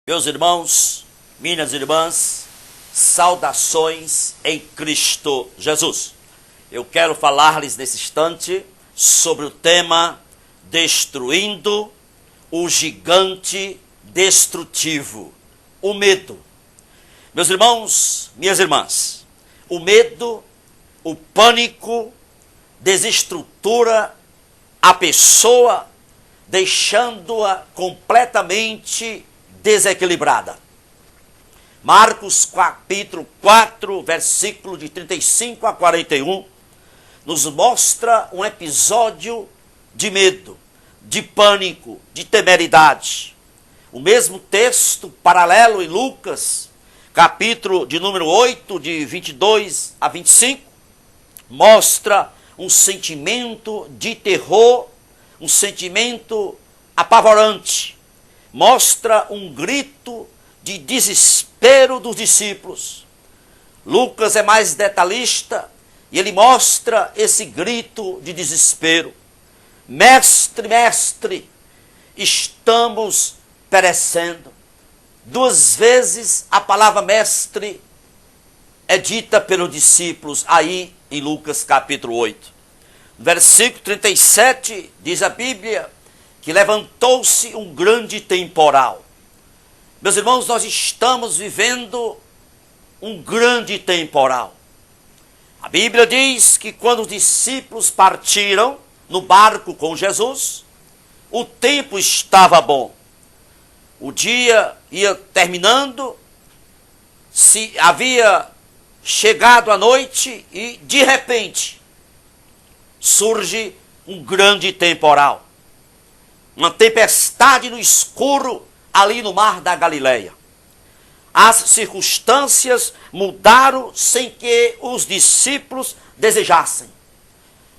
Meus irmãos, minhas irmãs, saudações em Cristo Jesus. Eu quero falar-lhes nesse instante sobre o tema destruindo o gigante destrutivo, o medo. Meus irmãos, minhas irmãs, o medo, o pânico desestrutura a pessoa, deixando-a completamente desequilibrada. Marcos capítulo 4, versículo de 35 a 41, nos mostra um episódio de medo, de pânico, de temeridade. O mesmo texto paralelo em Lucas, capítulo de número 8, de 22 a 25, mostra um sentimento de terror, um sentimento apavorante. Mostra um grito de desespero dos discípulos. Lucas é mais detalhista e ele mostra esse grito de desespero. Mestre, mestre, estamos perecendo. Duas vezes a palavra mestre é dita pelos discípulos aí em Lucas capítulo 8. No versículo 37 diz a Bíblia que levantou-se um grande temporal. Meus irmãos, nós estamos vivendo um grande temporal. A Bíblia diz que quando os discípulos partiram no barco com Jesus, o tempo estava bom. O dia ia terminando, se havia chegado a noite e de repente surge um grande temporal. Uma tempestade no escuro ali no mar da Galileia. As circunstâncias mudaram sem que os discípulos desejassem.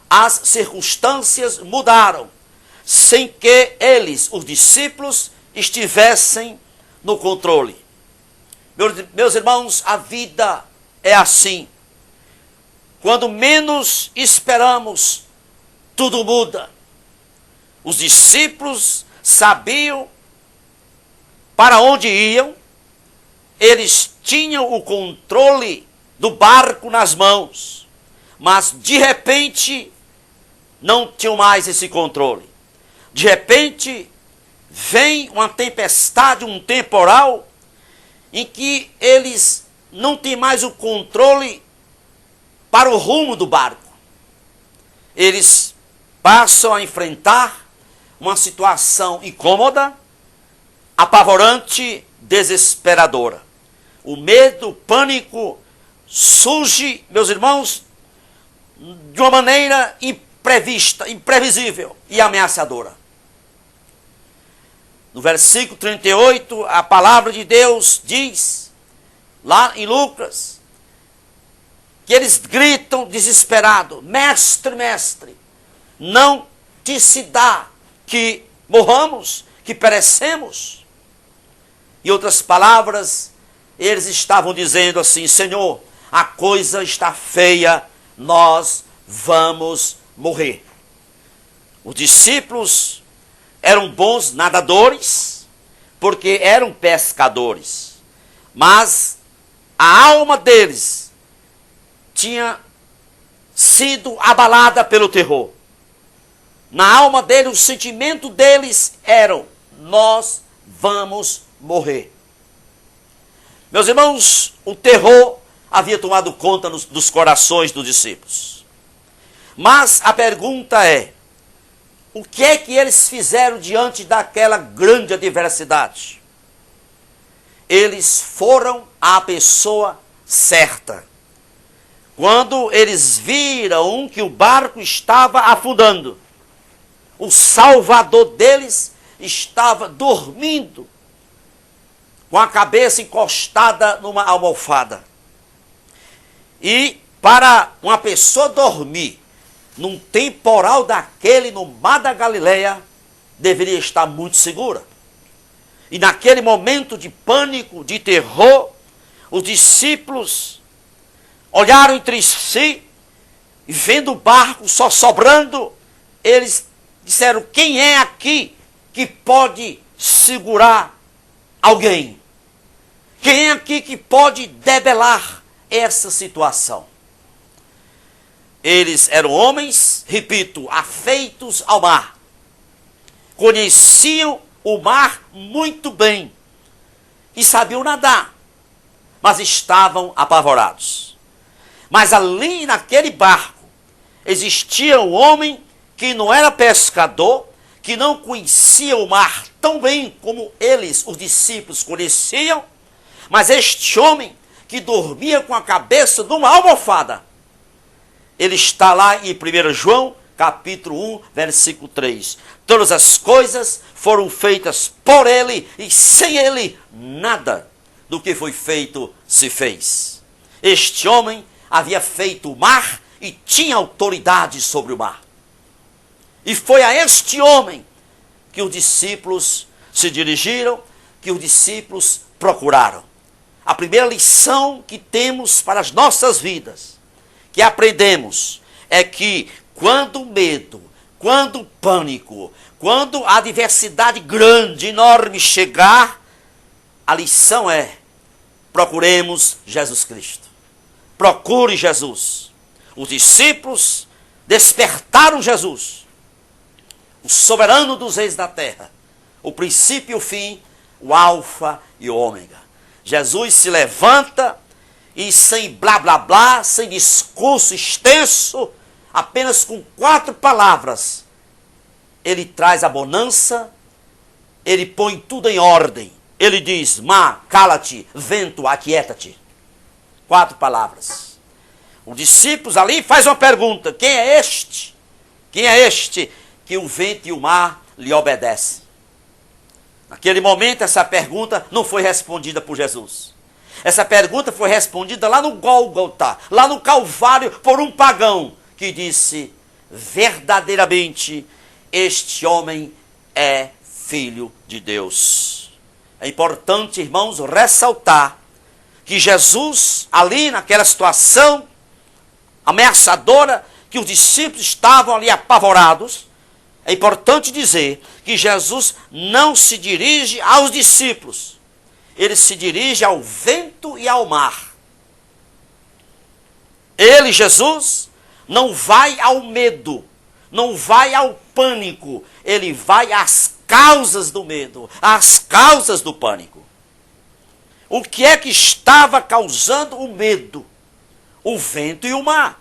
As circunstâncias mudaram sem que eles, os discípulos, estivessem no controle. Meus irmãos, a vida é assim. Quando menos esperamos, tudo muda. Os discípulos sabiam para onde iam, eles tinham o controle do barco nas mãos, mas de repente não tinham mais esse controle. De repente vem uma tempestade, um temporal, em que eles não têm mais o controle para o rumo do barco. Eles passam a enfrentar uma situação incômoda, apavorante, desesperadora. O medo, o pânico surge, meus irmãos, de uma maneira imprevista, imprevisível e ameaçadora. No versículo 38, a palavra de Deus diz, lá em Lucas, que eles gritam desesperado: mestre, mestre, não te se dá que morramos, que perecemos? Em outras palavras, eles estavam dizendo assim: Senhor, a coisa está feia, nós vamos morrer. Os discípulos eram bons nadadores, porque eram pescadores, mas a alma deles tinha sido abalada pelo terror. Na alma deles, o sentimento deles era: nós vamos morrer. Meus irmãos, o terror havia tomado conta dos corações dos discípulos. Mas a pergunta é: o que é que eles fizeram diante daquela grande adversidade? Eles foram à pessoa certa. Quando eles viram que o barco estava afundando, o Salvador deles estava dormindo, com a cabeça encostada numa almofada. E para uma pessoa dormir num temporal daquele no mar da Galileia, deveria estar muito segura. E naquele momento de pânico, de terror, os discípulos olharam entre si e, vendo o barco só sobrando, eles disseram: quem é aqui que pode segurar alguém? Quem aqui que pode debelar essa situação? Eles eram homens, repito, afeitos ao mar. Conheciam o mar muito bem e sabiam nadar, mas estavam apavorados. Mas ali naquele barco existia um homem que não era pescador, que não conhecia o mar tão bem como eles, os discípulos, conheciam, mas este homem que dormia com a cabeça numa almofada, ele está lá em 1 João, capítulo 1, versículo 3. Todas as coisas foram feitas por ele, e sem ele nada do que foi feito se fez. Este homem havia feito o mar e tinha autoridade sobre o mar. E foi a este homem que os discípulos se dirigiram, que os discípulos procuraram. A primeira lição que temos para as nossas vidas, que aprendemos, é que quando o medo, quando o pânico, quando a adversidade grande, enorme chegar, a lição é: procuremos Jesus Cristo. Procure Jesus. Os discípulos despertaram Jesus, o soberano dos reis da terra, o princípio e o fim, o alfa e o ômega. Jesus se levanta e sem blá blá blá, sem discurso extenso, apenas com 4 palavras, ele traz a bonança, ele põe tudo em ordem. Ele diz: mar, cala-te, vento, aquieta-te. 4 palavras. Os discípulos ali fazem uma pergunta: quem é este? Quem é este que o vento e o mar lhe obedecem? Naquele momento, essa pergunta não foi respondida por Jesus. Essa pergunta foi respondida lá no Gólgota, lá no Calvário, por um pagão que disse: verdadeiramente, este homem é filho de Deus. É importante, irmãos, ressaltar que Jesus, ali naquela situação ameaçadora, que os discípulos estavam ali apavorados, é importante dizer que Jesus não se dirige aos discípulos, ele se dirige ao vento e ao mar. Ele, Jesus, não vai ao medo, não vai ao pânico, ele vai às causas do medo, às causas do pânico. O que é que estava causando o medo? O vento e o mar.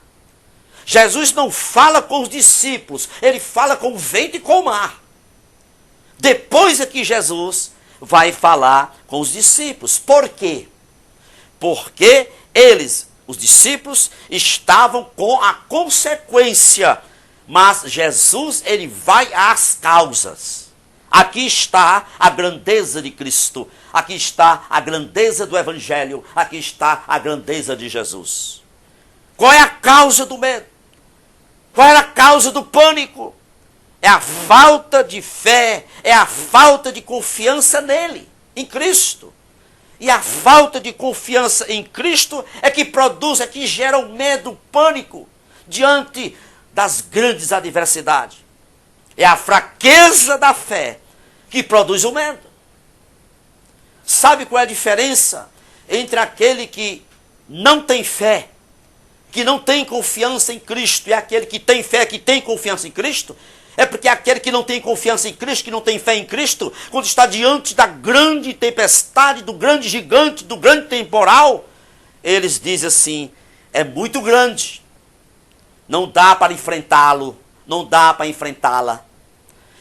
Jesus não fala com os discípulos, ele fala com o vento e com o mar. Depois é que Jesus vai falar com os discípulos. Por quê? Porque eles, os discípulos, estavam com a consequência, mas Jesus, ele vai às causas. Aqui está a grandeza de Cristo, aqui está a grandeza do Evangelho, aqui está a grandeza de Jesus. Qual é a causa do medo? Qual era a causa do pânico? É a falta de fé, é a falta de confiança nele, em Cristo. E a falta de confiança em Cristo é que produz, é que gera o medo, o pânico, diante das grandes adversidades. É a fraqueza da fé que produz o medo. Sabe qual é a diferença entre aquele que não tem fé, que não tem confiança em Cristo, e aquele que tem fé, que tem confiança em Cristo? É porque aquele que não tem confiança em Cristo, que não tem fé em Cristo, quando está diante da grande tempestade, do grande gigante, do grande temporal, eles dizem assim: é muito grande, não dá para enfrentá-lo, não dá para enfrentá-la.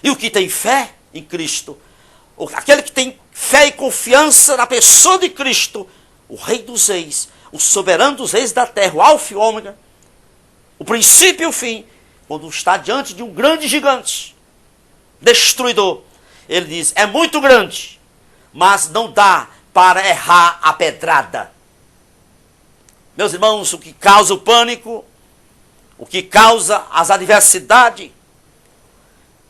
E o que tem fé em Cristo, aquele que tem fé e confiança na pessoa de Cristo, o Rei dos Reis, o soberano dos reis da terra, o alfa e o ômega, o princípio e o fim, quando está diante de um grande gigante, destruidor, ele diz: é muito grande, mas não dá para errar a pedrada. Meus irmãos, o que causa o pânico, o que causa as adversidades,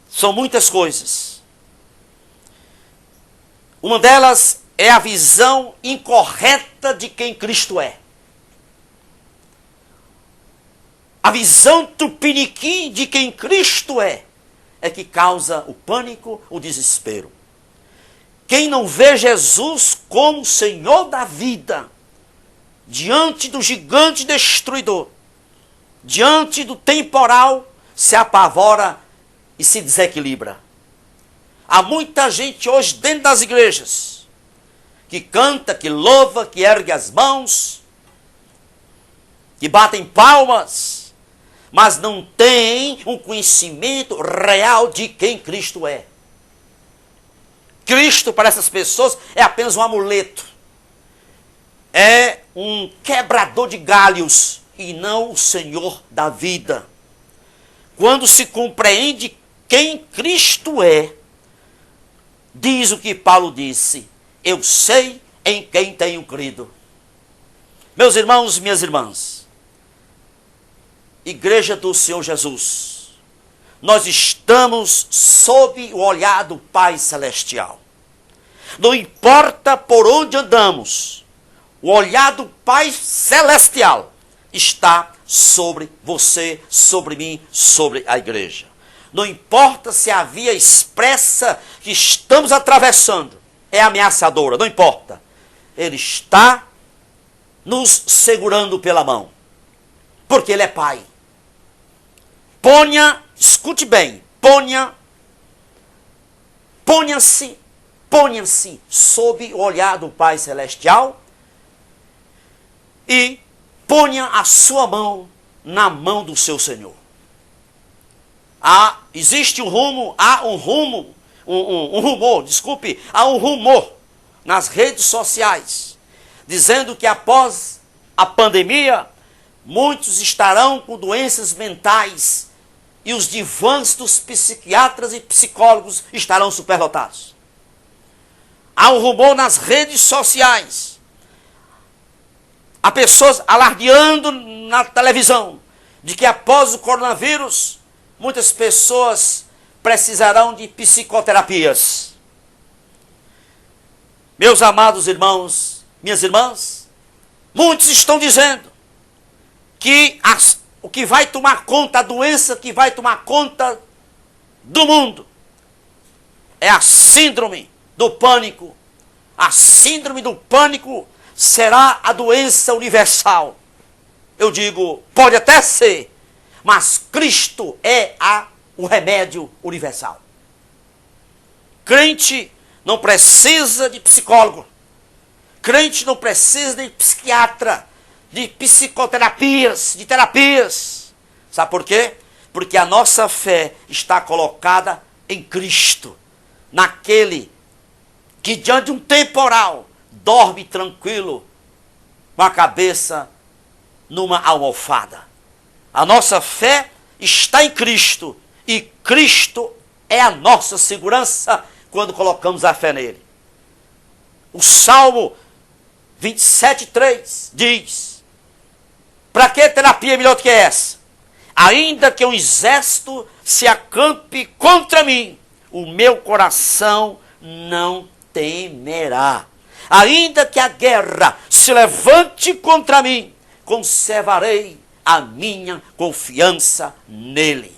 são muitas coisas. Uma delas é a visão incorreta de quem Cristo é. A visão tupiniquim de quem Cristo é que causa o pânico, o desespero. Quem não vê Jesus como Senhor da vida, diante do gigante destruidor, diante do temporal, se apavora e se desequilibra. Há muita gente hoje dentro das igrejas que canta, que louva, que ergue as mãos, que batem palmas, mas não tem um conhecimento real de quem Cristo é. Cristo, para essas pessoas, é apenas um amuleto. É um quebrador de galhos e não o Senhor da vida. Quando se compreende quem Cristo é, diz o que Paulo disse: eu sei em quem tenho crido. Meus irmãos, minhas irmãs, Igreja do Senhor Jesus, nós estamos sob o olhar do Pai Celestial. Não importa por onde andamos, o olhar do Pai Celestial está sobre você, sobre mim, sobre a igreja. Não importa se a via expressa que estamos atravessando é ameaçadora, não importa. Ele está nos segurando pela mão, porque Ele é Pai. Escute bem, ponha-se sob o olhar do Pai Celestial e ponha a sua mão na mão do seu Senhor. Há um rumor nas redes sociais, dizendo que após a pandemia, muitos estarão com doenças mentais e os divãs dos psiquiatras e psicólogos estarão superlotados. Há um rumor nas redes sociais. Há pessoas alardeando na televisão de que após o coronavírus, muitas pessoas precisarão de psicoterapias. Meus amados irmãos, minhas irmãs, muitos estão dizendo que o que vai tomar conta, a doença que vai tomar conta do mundo é a síndrome do pânico. A síndrome do pânico será a doença universal. Eu digo, pode até ser, mas Cristo é o remédio universal. Crente não precisa de psicólogo. Crente não precisa de psiquiatra, de psicoterapias, de terapias. Sabe por quê? Porque a nossa fé está colocada em Cristo, naquele que diante de um temporal dorme tranquilo, com a cabeça numa almofada. A nossa fé está em Cristo, e Cristo é a nossa segurança quando colocamos a fé nele. O Salmo 27:3 diz: para que terapia melhor do que essa? Ainda que um exército se acampe contra mim, o meu coração não temerá. Ainda que a guerra se levante contra mim, conservarei a minha confiança nele.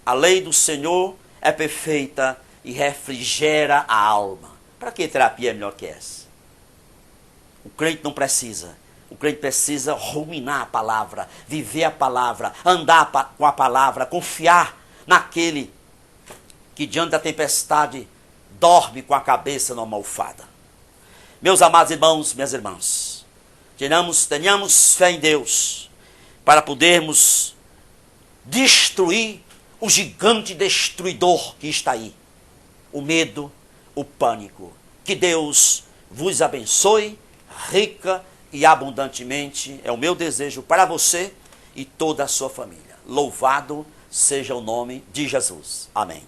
A lei do Senhor é perfeita e refrigera a alma. Para que terapia melhor que essa? O crente não precisa. O crente precisa ruminar a palavra, viver a palavra, andar com a palavra, confiar naquele que diante da tempestade dorme com a cabeça numa almofada. Meus amados irmãos, minhas irmãs, tenhamos fé em Deus para podermos destruir o gigante destruidor que está aí. O medo, o pânico. Que Deus vos abençoe, rica e abundantemente. É o meu desejo para você e toda a sua família. Louvado seja o nome de Jesus. Amém.